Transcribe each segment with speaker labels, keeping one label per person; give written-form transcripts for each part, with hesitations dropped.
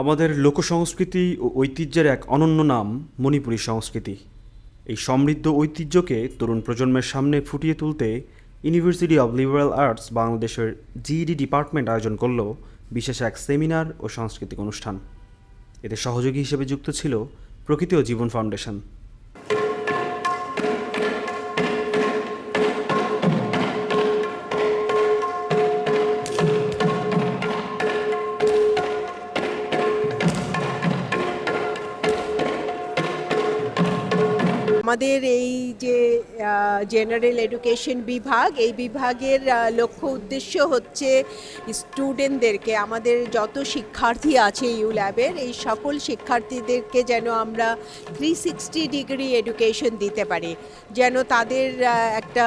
Speaker 1: আমাদের লোকসংস্কৃতি ও ঐতিহ্যের এক অনন্য নাম মণিপুরী সংস্কৃতি। এই সমৃদ্ধ ঐতিহ্যকে তরুণ প্রজন্মের সামনে ফুটিয়ে তুলতে ইউনিভার্সিটি অব লিবারাল আর্টস বাংলাদেশের জিইডি ডিপার্টমেন্ট আয়োজন করল বিশেষ এক সেমিনার ও সাংস্কৃতিক অনুষ্ঠান। এতে সহযোগী হিসেবে যুক্ত ছিল প্রকৃতি ও জীবন ফাউন্ডেশন।
Speaker 2: আমাদের এই যে জেনারেল এডুকেশন বিভাগ, এই বিভাগের লক্ষ্য উদ্দেশ্য হচ্ছে স্টুডেন্টদেরকে, আমাদের যত শিক্ষার্থী আছে ইউ ল্যাবের, এই সকল শিক্ষার্থীদেরকে যেন আমরা 360 ডিগ্রি এডুকেশন দিতে পারি, যেন তাদের একটা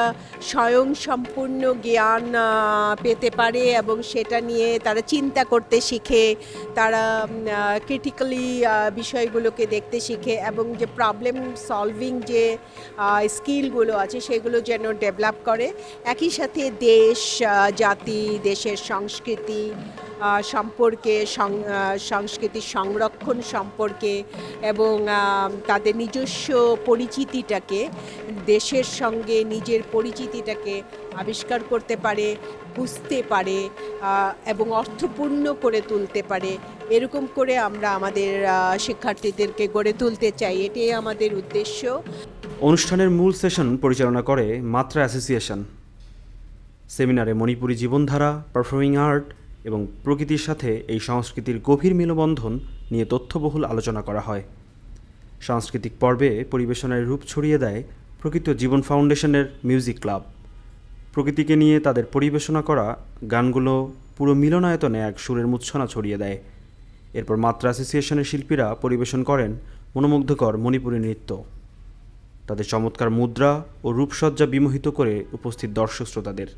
Speaker 2: স্বয়ংসম্পূর্ণ জ্ঞান পেতে পারে এবং সেটা নিয়ে তারা চিন্তা করতে শিখে, তারা ক্রিটিক্যালি বিষয়গুলোকে দেখতে শিখে এবং যে প্রবলেম সলভিং যে স্কিলগুলো আছে সেগুলো যেন ডেভেলপ করে। একই সাথে দেশ, জাতি, দেশের সংস্কৃতি সম্পর্কে, সংস্কৃতির সংরক্ষণ সম্পর্কে এবং তাদের নিজস্ব পরিচিতিটাকে, দেশের সঙ্গে নিজের পরিচিতিটাকে আবিষ্কার করতে পারে, বুঝতে পারে এবং অর্থপূর্ণ করে তুলতে পারে। এরকম করে আমরা আমাদের শিক্ষার্থীদেরকে গড়ে তুলতে চাই, এটাই আমাদের উদ্দেশ্য।
Speaker 1: অনুষ্ঠানের মূল সেশন পরিচালনা করে মাত্রা অ্যাসোসিয়েশন। সেমিনারে মণিপুরী জীবনধারা, পারফর্মিং আর্ট এবং প্রকৃতির সাথে এই সংস্কৃতির গভীর মেলবন্ধন নিয়ে তথ্যবহুল আলোচনা করা হয়। সাংস্কৃতিক পর্বে পরিবেশনার রূপ ছড়িয়ে দেয় প্রকৃতি ও জীবন ফাউন্ডেশনের মিউজিক ক্লাব। প্রকৃতিকে নিয়ে তাদের পরিবেশনা করা গানগুলো পুরো মিলনায়তনে এক সুরের মূর্ছনা ছড়িয়ে দেয়। এরপর মাত্রা অ্যাসোসিয়েশনের শিল্পীরা পরিবেশন করেন মনোমুগ্ধকর মণিপুরী নৃত্য। তাদের চমৎকার মুদ্রা ও রূপসজ্জা বিমোহিত করে উপস্থিত দর্শক শ্রোতাদের।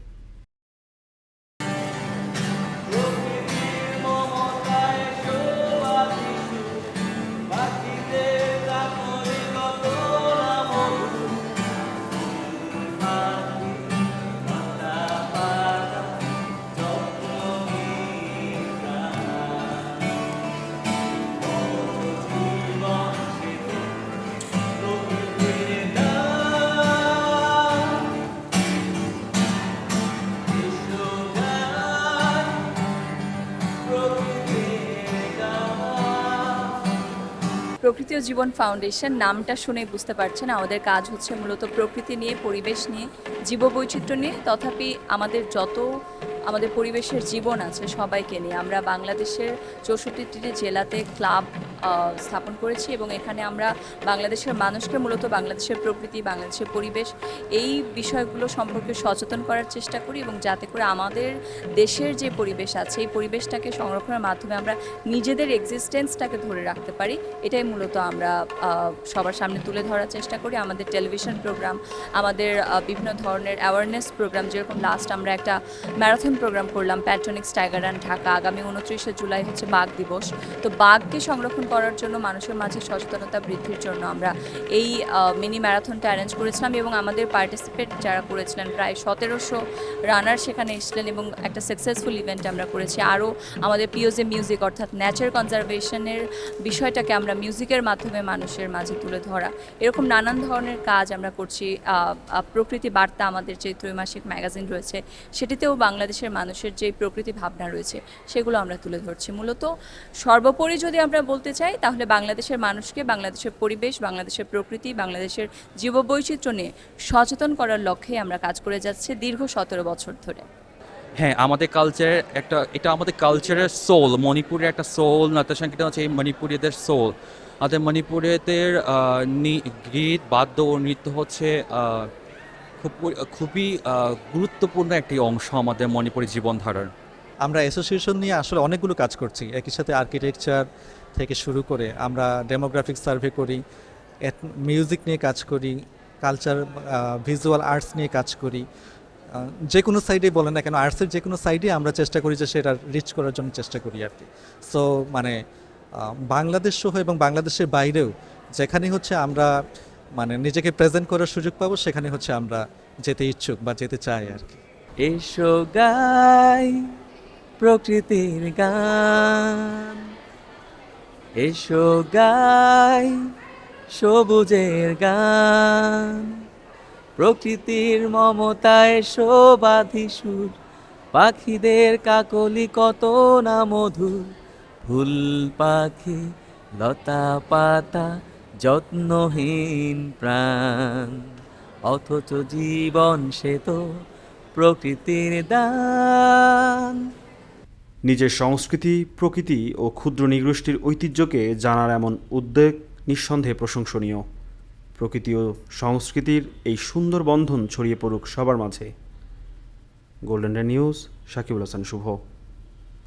Speaker 3: প্রকৃতি ও জীবন ফাউন্ডেশন নামটা শুনেই বুঝতে পারছেন আমাদের কাজ হচ্ছে মূলত প্রকৃতি নিয়ে, পরিবেশ নিয়ে, জীববৈচিত্র্য নিয়ে, তথাপি আমাদের পরিবেশের জীবন আছে সবাইকে নিয়ে। আমরা বাংলাদেশের 64টি জেলাতে ক্লাব স্থাপন করেছি এবং এখানে আমরা বাংলাদেশের মানুষকে মূলত বাংলাদেশের প্রকৃতি, বাংলাদেশের পরিবেশ এই বিষয়গুলো সম্পর্কে সচেতন করার চেষ্টা করি এবং যাতে করে আমাদের দেশের যে পরিবেশ আছে এই পরিবেশটাকে সংরক্ষণের মাধ্যমে আমরা নিজেদের এক্সিস্টেন্সটাকে ধরে রাখতে পারি, এটাই মূলত আমরা সবার সামনে তুলে ধরার চেষ্টা করি। আমাদের টেলিভিশন প্রোগ্রাম, আমাদের বিভিন্ন ধরনের অ্যাওয়ারনেস প্রোগ্রাম, যেরকম লাস্ট আমরা একটা ম্যারাথন প্রোগ্রাম করলাম প্যাট্রনিক্স টাইগার রান ঢাকা। আগামী 29শে জুলাই হচ্ছে বাঘ দিবস। তো বাঘকে সংরক্ষণ করার জন্য, মানুষের মাঝে সচেতনতা বৃদ্ধির জন্য আমরা এই মিনি ম্যারাথনটা অ্যারেঞ্জ করেছিলাম এবং আমাদের পার্টিসিপেট যারা করেছিলেন প্রায় 1700 রানার সেখানে এসেছিলেন এবং একটা সাকসেসফুল ইভেন্ট আমরা করেছি। আরও আমাদের পিওজে মিউজিক অর্থাৎ নেচার কনজারভেশনের বিষয়টাকে আমরা মিউজিকের মাধ্যমে মানুষের মাঝে তুলে ধরা, এরকম নানান ধরনের কাজ আমরা করছি। প্রকৃতি বার্তা আমাদের যে ত্রৈমাসিক ম্যাগাজিন রয়েছে সেটিতেও বাংলাদেশের মানুষের যে প্রকৃতি ভাবনা রয়েছে সেগুলো আমরা তুলে ধরছি। মূলত সর্বোপরি যদি আমরা বলতে চাই তাহলে বাংলাদেশের মানুষকে বাংলাদেশের পরিবেশ, বাংলাদেশের প্রকৃতি, বাংলাদেশের জীববৈচিত্র্য নিয়ে সচেতন করার লক্ষ্যে আমরা কাজ করে যাচ্ছি দীর্ঘ 17 বছর ধরে।
Speaker 4: হ্যাঁ, আমাদের কালচারের এটা আমাদের কালচারের সোল, মণিপুরের একটা সোল, নাট্য সংগীত হচ্ছে এই মণিপুরীদের সোল। আমাদের মণিপুরীদের গীত, বাদ্য ও নৃত্য হচ্ছে খুবই গুরুত্বপূর্ণ একটি অংশ আমাদের মণিপুরী জীবনধারার।
Speaker 5: আমরা অ্যাসোসিয়েশন নিয়ে আসলে অনেকগুলো কাজ করছি, একই সাথে আর্কিটেকচার থেকে শুরু করে আমরা ডেমোগ্রাফিক সার্ভে করি, মিউজিক নিয়ে কাজ করি, কালচার, ভিজুয়াল আর্টস নিয়ে কাজ করি। যে কোনো সাইডে বলেন না কেন, আর্টসের যে কোনো সাইডে আমরা চেষ্টা করি যে সেটা রিচ করার জন্য চেষ্টা করি আর কি। সো মানে বাংলাদেশ সহ এবং বাংলাদেশের বাইরেও যেখানে হচ্ছে আমরা মানে নিজেকে প্রেজেন্ট করার সুযোগ পাবো সেখানে হচ্ছে আমরা যেতে ইচ্ছুক বা যেতে চাই আর কি।
Speaker 6: এসো গাই প্রকৃতির গান, এসো গাই সবুজের গান, প্রকৃতির মমতায় শোবাধি সুর, পাখিদের কাকলি কত না মধুর, ফুল পাখি লতা পাতা যত্নহীন প্রাণ, অথচ জীবন সে তো প্রকৃতির দান।
Speaker 1: নিজের সংস্কৃতি, প্রকৃতি ও ক্ষুদ্র নৃগোষ্ঠীর ঐতিহ্যকে জানার এমন উদ্যোগ নিঃসন্দেহে প্রশংসনীয়। প্রকৃতি ও সংস্কৃতির এই সুন্দর বন্ধন ছড়িয়ে পড়ুক সবার মাঝে। Golden day news, Sakibul Hasan শুভ।